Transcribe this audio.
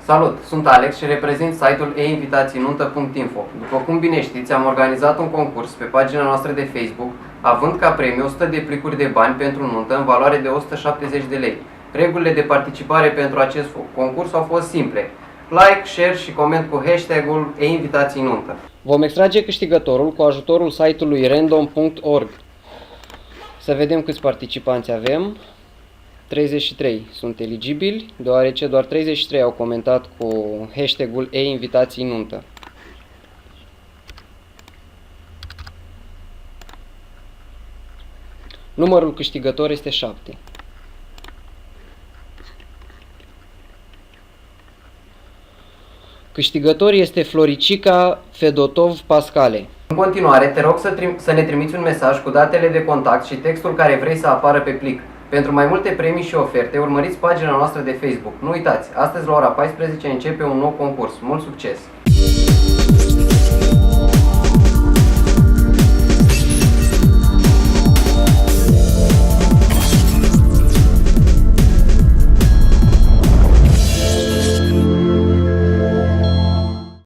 Salut, sunt Alex și reprezint site-ul einvitațiinuntă.info. După cum bine știți, am organizat un concurs pe pagina noastră de Facebook, având ca premiu 100 de plicuri de bani pentru nuntă în valoare de 170 de lei. Regulile de participare pentru acest concurs au fost simple: like, share și coment cu hashtagul einvitațiinuntă. Vom extrage câștigătorul cu ajutorul site-ului random.org. Să vedem câți participanți avem. 33 sunt eligibili, deoarece doar 33 au comentat cu hashtagul einvitațiinuntă. Numărul câștigător este 7. Câștigător este Floricica Fedotov Pascale. În continuare, te rog să ne trimiți un mesaj cu datele de contact și textul care vrei să apară pe plic. Pentru mai multe premii și oferte, urmăriți pagina noastră de Facebook. Nu uitați, astăzi la ora 14 începe un nou concurs. Mult succes!